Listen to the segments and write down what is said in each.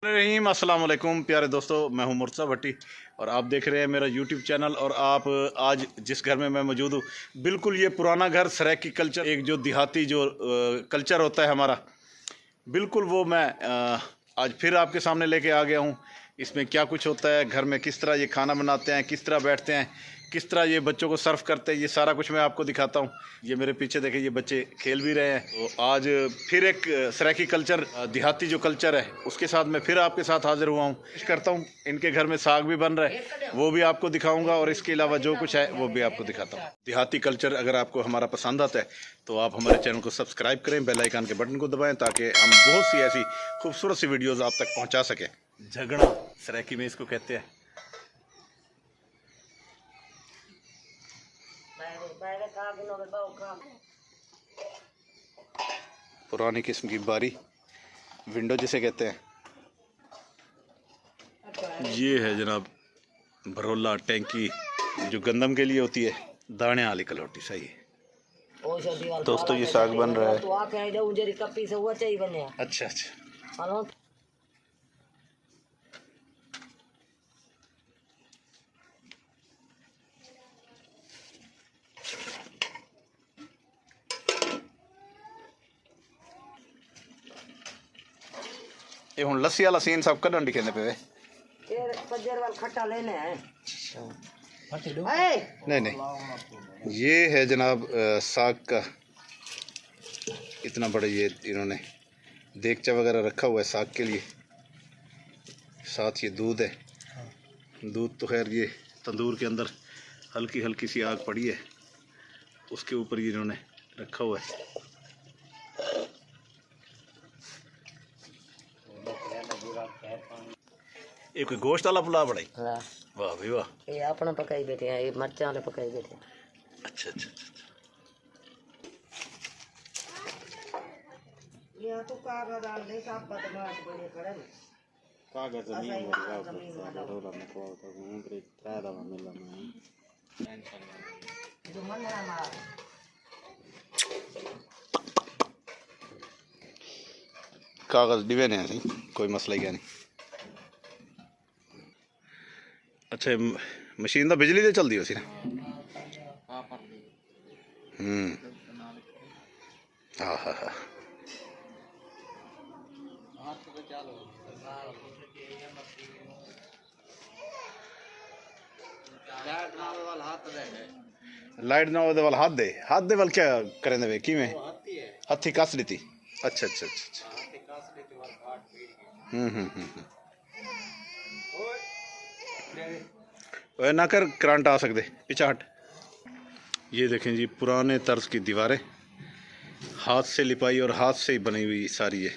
रहीम अस्सलाम वालेकुम प्यारे दोस्तों, मैं हूं मुर्तज़ा भट्टी और आप देख रहे हैं मेरा यूट्यूब चैनल। और आप आज जिस घर में मैं मौजूद हूं, बिल्कुल ये पुराना घर सराइकी कल्चर, एक जो देहाती जो कल्चर होता है हमारा, बिल्कुल वो मैं आज फिर आपके सामने लेके आ गया हूं। इसमें क्या कुछ होता है घर में, किस तरह ये खाना बनाते हैं, किस तरह बैठते हैं, किस तरह ये बच्चों को सर्व करते हैं, ये सारा कुछ मैं आपको दिखाता हूँ। ये मेरे पीछे देखें, ये बच्चे खेल भी रहे हैं। तो आज फिर एक सराइकी कल्चर, देहाती जो कल्चर है, उसके साथ मैं फिर आपके साथ हाजिर हुआ हूँ। करता हूँ इनके घर में साग भी बन रहा है, वो भी आपको दिखाऊंगा, और इसके अलावा जो कुछ है वो भी आपको दिखाता हूँ। देहाती कल्चर अगर आपको हमारा पसंद आता है तो आप हमारे चैनल को सब्सक्राइब करें, बेल आइकन के बटन को दबाएं, ताकि हम बहुत सी ऐसी खूबसूरत सी वीडियोज़ आप तक पहुँचा सकें। झगड़ा सराइकी में इसको कहते हैं। पुरानी किस्म की बारी, विंडो जिसे कहते हैं। ये है जनाब भरोला टैंकी, जो गंदम के लिए होती है, दाने वाली कलौटी। सही है दोस्तों, ये साग बन रहा है। अच्छा अच्छा, ये हुन लस्सी वाला सीन सब कदन दिखेंदे पे वे। खट्टा लेने हैं। नहीं नहीं, ये है जनाब साग का इतना बड़ा, ये इन्होंने देगचा वगैरह रखा हुआ है साग के लिए। साथ ये दूध है। दूध तो खैर ये तंदूर के अंदर हल्की हल्की सी आग पड़ी है, उसके ऊपर ये इन्होंने रखा हुआ है। ये कोई गोश्त वाला पुलाव बड़ा ही। वाह भाई वाह, ये अपना पकाई बैठे हैं, ये मिर्चा वाले पकाई बैठे हैं। अच्छा अच्छा अच्छा। ये तो कागज डाल दे, सब बदमाश बने खड़े हैं। कागज जमीन में लगा बड़ोला में को तो उनके त्रै दवा मिलना है। जो मन है हमारा कागज डिवे ने सही, कोई मसला ही नहीं। अच्छा, मशीन तो बिजली से चलती हो सी ना। हाँ हाँ हाँ, लाइट ना हो वाल हाथ दे वाल क्या करें दे कि में हाथी कस ली थी। अच्छा अच्छा अच्छा, ओए ना कर, करंट आ सकते, पीछा हट। ये देखें जी, पुराने तर्ज की दीवारें, हाथ से लिपाई और हाथ से ही बनी हुई सारी है।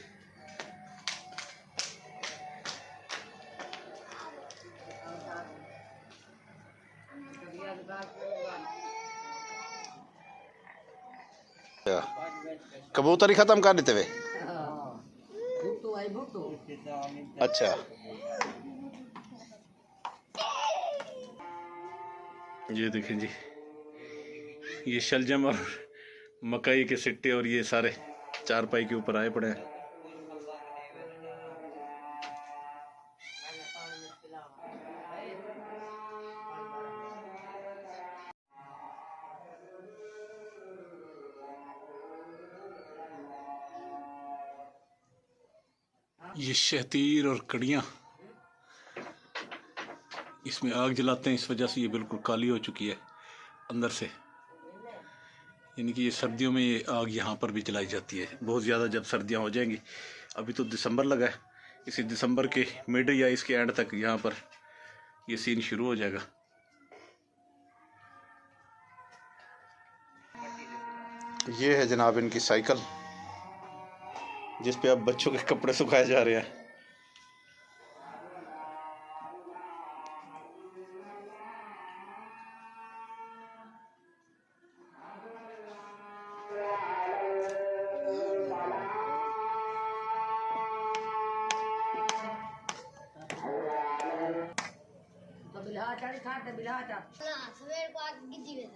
कबूतर ही खत्म कर देते वे। अच्छा, ये देखें जी, ये शलजम और मकई के सिट्टे और ये सारे चारपाई के ऊपर आए पड़े हैं। ये शहतीर और कड़ियाँ, इसमें आग जलाते हैं, इस वजह से ये बिल्कुल काली हो चुकी है अंदर से। यानी कि ये सर्दियों में ये आग यहाँ पर भी जलाई जाती है बहुत ज़्यादा, जब सर्दियाँ हो जाएंगी। अभी तो दिसंबर लगा है, इसी दिसंबर के मिड या इसके एंड तक यहाँ पर ये सीन शुरू हो जाएगा। ये है जनाब इनकी साइकिल, जिस पे अब बच्चों के कपड़े सुखाए जा रहे हैं।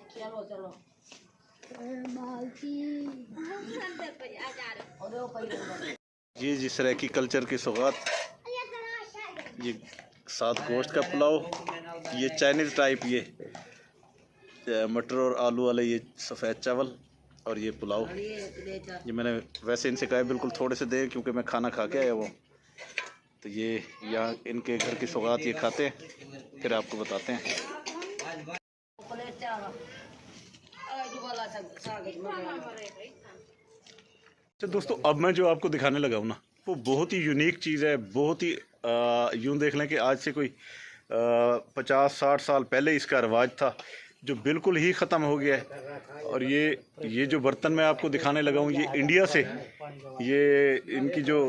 चलो चलो जी जी, सराइकी कल्चर की सौगात ये साथ गोश्त का पुलाव, ये चाइनीज़ टाइप, ये मटर और आलू वाले ये सफ़ेद चावल, और ये पुलाव। ये मैंने वैसे इनसे कहा है बिल्कुल थोड़े से दे, क्योंकि मैं खाना खा के आया वो। तो ये यहाँ इनके घर की सौगात ये खाते हैं, फिर आपको बताते हैं। अच्छा दोस्तों, अब मैं जो आपको दिखाने लगा हूँ ना, वो बहुत ही यूनिक चीज़ है। बहुत ही यूँ देख लें कि आज से कोई 50-60 साल पहले इसका रिवाज था, जो बिल्कुल ही ख़त्म हो गया है। और ये जो बर्तन मैं आपको दिखाने लगा हूँ, ये इंडिया से, ये इनकी जो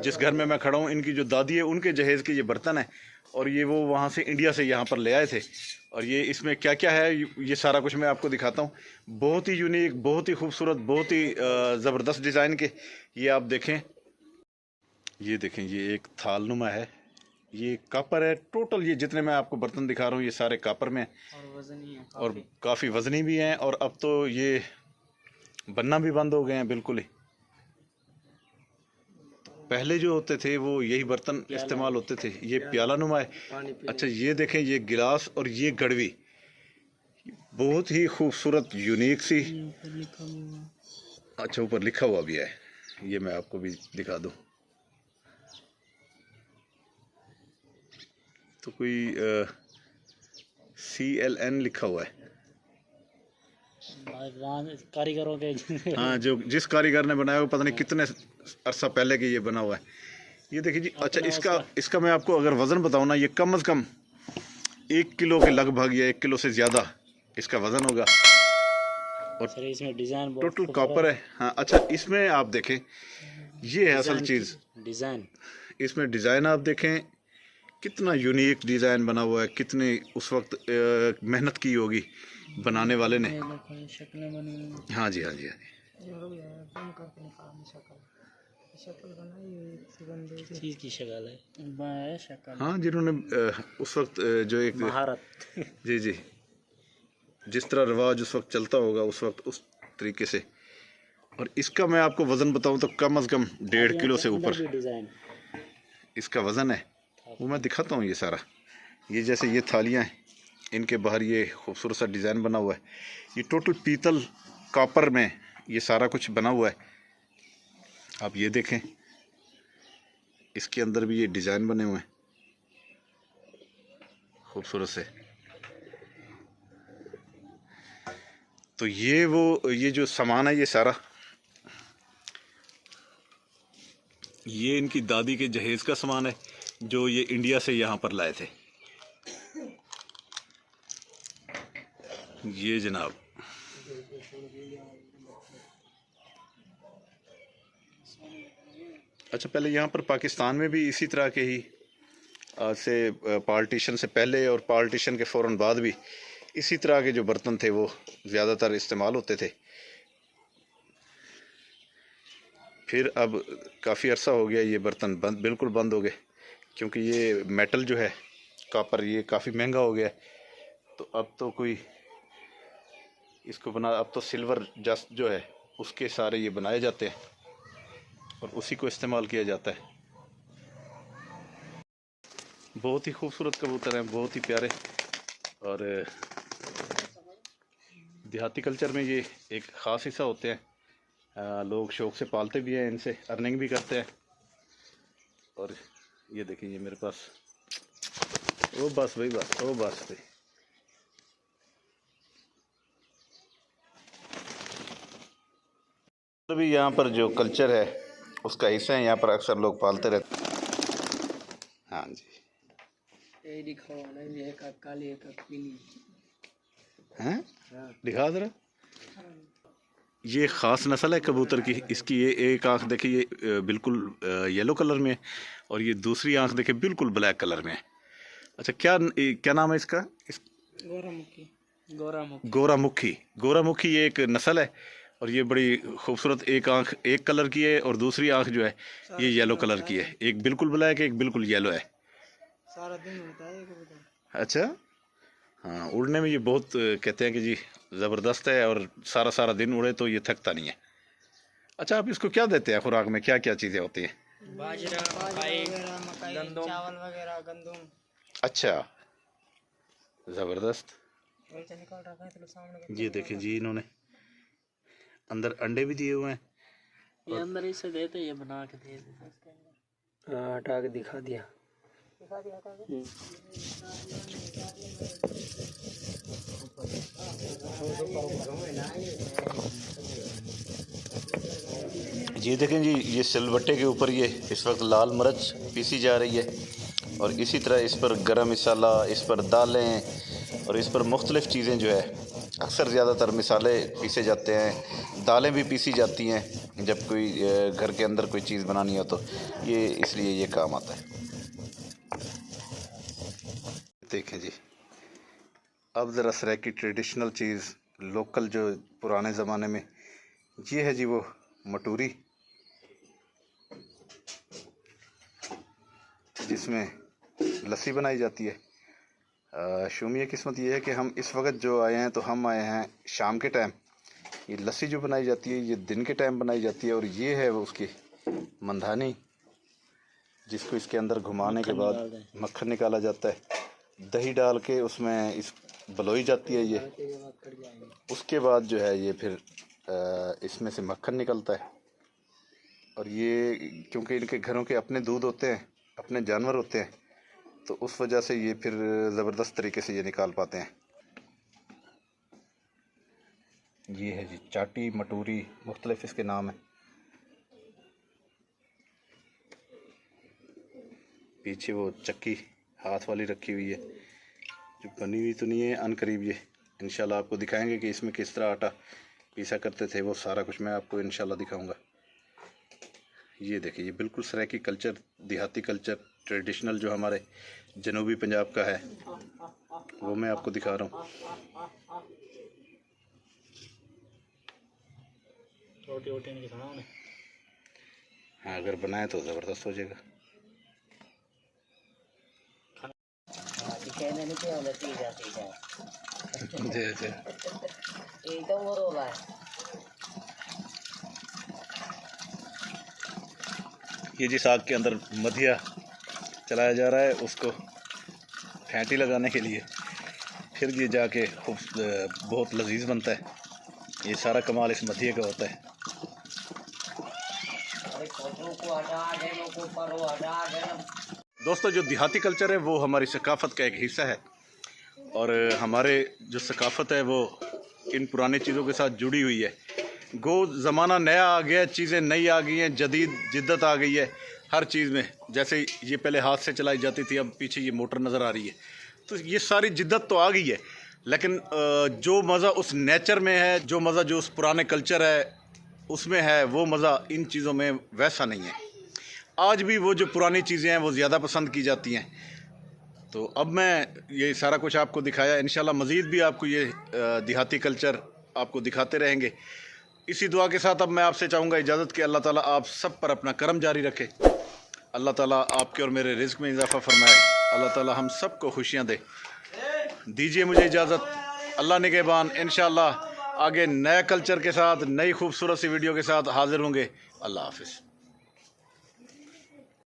जिस घर में मैं खड़ा हूँ, इनकी जो दादी है उनके जहेज़ के ये बर्तन है। और ये वो वहाँ से इंडिया से यहाँ पर ले आए थे। और ये इसमें क्या क्या है, ये सारा कुछ मैं आपको दिखाता हूँ। बहुत ही यूनिक, बहुत ही खूबसूरत, बहुत ही ज़बरदस्त डिज़ाइन के। ये आप देखें, ये देखें, ये एक थाल नुमा है, ये कापर है। टोटल ये जितने मैं आपको बर्तन दिखा रहा हूँ ये सारे कापर में और वजनी है, और काफ़ी वजनी भी हैं। और अब तो ये बनना भी बंद हो गए हैं बिल्कुल ही। पहले जो होते थे वो यही बर्तन इस्तेमाल होते थे। ये प्याला नुमा है। अच्छा ये देखें, ये गिलास और ये गड़वी, बहुत ही खूबसूरत, यूनिक सी। अच्छा ऊपर लिखा हुआ भी है, ये मैं आपको भी दिखा दूं। तो कोई CLN लिखा हुआ है। कारीगरों के हाँ, जो जिस कारीगर ने बनाया वो पता नहीं कितने अरसा पहले के ये बना हुआ है। ये देखिए जी। अच्छा इसका मैं आपको अगर वज़न बताऊँ ना, ये कम से कम 1 किलो के लगभग या 1 किलो से ज़्यादा इसका वज़न होगा। और इसमें डिज़ाइन टोटल कॉपर है। हाँ अच्छा, इसमें आप देखें, ये है असल चीज़। डिज़ाइन, इसमें डिज़ाइन आप देखें, कितना यूनिक डिज़ाइन बना हुआ है। कितने उस वक्त मेहनत की होगी बनाने वाले ने। शक्लें बनी। हाँ जी, हाँ जी, हाँ जी। चीज़ की शक्ल है, शक्ल। हाँ, जिन्होंने उस वक्त जो एक महारत जी जी, जिस तरह रिवाज उस वक्त चलता होगा उस वक्त, उस तरीके से। और इसका मैं आपको वज़न बताऊं तो कम से कम 1.5 किलो से ऊपर डिज़ाइन इसका वज़न है। वो मैं दिखाता हूँ ये सारा। ये जैसे ये थालियाँ हैं, इनके बाहर ये खूबसूरत सा डिज़ाइन बना हुआ है। ये टोटल पीतल कॉपर में ये सारा कुछ बना हुआ है। आप ये देखें, इसके अंदर भी ये डिज़ाइन बने हुए हैं खूबसूरत से। तो ये जो सामान है ये सारा, ये इनकी दादी के जहेज़ का सामान है, जो ये इंडिया से यहाँ पर लाए थे। ये जनाब, अच्छा पहले यहाँ पर पाकिस्तान में भी इसी तरह के ही आज से पार्टीशन से पहले और पार्टीशन के फ़ौरन बाद भी इसी तरह के जो बर्तन थे वो ज़्यादातर इस्तेमाल होते थे। फिर अब काफ़ी अरसा हो गया ये बर्तन बिल्कुल बंद हो गए, क्योंकि ये मेटल जो है कॉपर, ये काफ़ी महंगा हो गया है। तो अब तो कोई इसको अब तो सिल्वर जस्ट जो है उसके सारे ये बनाए जाते हैं और उसी को इस्तेमाल किया जाता है। बहुत ही खूबसूरत कबूतर हैं, बहुत ही प्यारे। और देहाती कल्चर में ये एक ख़ास हिस्सा होते हैं। लोग शौक़ से पालते भी हैं, इनसे अर्निंग भी करते हैं। और ये देखिए, ये मेरे पास, ओ बस भाई, बस ओ बस भाई। तो भी यहाँ पर जो कल्चर है उसका हिस्सा है, यहाँ पर अक्सर लोग पालते रहते हैं। हाँ जी, हैं दिखा ज़रा। ये ख़ास नस्ल है कबूतर की। इसकी ये एक आँख देखिए, ये बिल्कुल येलो कलर में है, और ये दूसरी आँख देखिए बिल्कुल ब्लैक कलर में है। अच्छा, क्या नाम है इसका? गोरामुखी ये एक नस्ल है, और ये बड़ी खूबसूरत। एक आँख एक कलर की है और दूसरी आँख जो है ये येलो कलर की है। एक बिल्कुल ब्लैक है, एक बिल्कुल येलो है। सारा दिन होता है कबूतर। अच्छा, हाँ, उड़ने में ये बहुत कहते हैं कि जी ज़बरदस्त है, और सारा दिन उड़े तो ये थकता नहीं है। अच्छा, आप इसको क्या देते हैं खुराक में? क्या क्या चीज़ें होती हैं? बाजरा, मकई, चावल वगैरह गंदम। अच्छा, ज़बरदस्त। निकाल रखा है तो सामने। ये देखें जी, इन्होंने अंदर अंडे भी दिए हुए हैं। ये अंदर इसे देते, ये बना के दे देते। हटा के दिखा दिया। ये देखें जी, ये सिलबट्टे के ऊपर ये इस वक्त लाल मिर्च पीसी जा रही है और इसी तरह इस पर गरम मसाला, इस पर दालें और इस पर मुख्तलिफ़ चीज़ें जो है, अक्सर ज़्यादातर मसाले पीसे जाते हैं, दालें भी पीसी जाती हैं जब कोई घर के अंदर कोई चीज़ बनानी हो तो ये इसलिए ये काम आता है। देखें जी, अब ज़रा सराय की ट्रेडिशनल चीज़, लोकल जो पुराने ज़माने में, ये है जी वो मटूरी, जिसमें लस्सी बनाई जाती है। शुमी किस्मत ये है कि हम इस वक्त जो आए हैं तो हम आए हैं शाम के टाइम। ये लस्सी जो बनाई जाती है ये दिन के टाइम बनाई जाती है और ये है वो उसकी मंधानी, जिसको इसके अंदर घुमाने के बाद मक्खन निकाला जाता है, दही डाल के उसमें इस बलोई जाती है ये, उसके बाद जो है ये फिर इसमें से मक्खन निकलता है। और ये क्योंकि इनके घरों के अपने दूध होते हैं, अपने जानवर होते हैं, तो उस वजह से ये फिर ज़बरदस्त तरीके से ये निकाल पाते हैं। ये है जी चाटी, मटूरी, मुख्तलिफ इसके नाम हैं। पीछे वो चक्की हाथ वाली रखी हुई है जो बनी हुई तो नहीं है, अनकरीब ये इंशाल्लाह आपको दिखाएंगे कि इसमें किस तरह आटा पीसा करते थे, वो सारा कुछ मैं आपको इंशाल्लाह दिखाऊंगा। ये देखिए, ये बिल्कुल सराइकी कल्चर, देहाती कल्चर, ट्रेडिशनल जो हमारे जनूबी पंजाब का है वो मैं आपको दिखा रहा हूँ। रोटी वोटी नहीं खाना उन्हें। हाँ, अगर बनाए तो ज़बरदस्त हो जाएगा। कहने नहीं क्या होता है जाती है एकदम वो रोला है। ये जी साग के अंदर मधिया चलाया जा रहा है, उसको फैंटी लगाने के लिए, फिर ये जाके खूब बहुत लजीज बनता है। ये सारा कमाल इस मधिये का होता है। दोस्तों, जो देहाती कल्चर है वो हमारी सकाफ़त का एक हिस्सा है और हमारे जो सकाफ़त है वो इन पुरानी चीज़ों के साथ जुड़ी हुई है। गो ज़माना नया आ गया है, चीज़ें नई आ गई हैं, जदीद जिद्दत आ गई है हर चीज़ में। जैसे ये पहले हाथ से चलाई जाती थी, अब पीछे ये मोटर नज़र आ रही है, तो ये सारी जिद्दत तो आ गई है, लेकिन जो मज़ा उस नेचर में है, जो मज़ा जो उस पुराने कल्चर है उसमें है, वो मज़ा इन चीज़ों में वैसा नहीं है। आज भी वो जो पुरानी चीज़ें हैं वो ज़्यादा पसंद की जाती हैं। तो अब मैं ये सारा कुछ आपको दिखाया, इंशाल्लाह मज़ीद भी आपको ये देहाती कल्चर आपको दिखाते रहेंगे। इसी दुआ के साथ अब मैं आपसे चाहूँगा इजाज़त कि अल्लाह ताला आप सब पर अपना करम जारी रखे, अल्लाह ताला आपके और मेरे रिज़्क़ में इजाफ़ा फरमाए, अल्लाह ताला हम सब को खुशियाँ दे। दीजिए मुझे इजाज़त, अल्लाह निगहबान। इंशाल्लाह आगे नए कल्चर के साथ, नई खूबसूरत सी वीडियो के साथ हाज़िर होंगे। अल्लाह हाफ़िज़।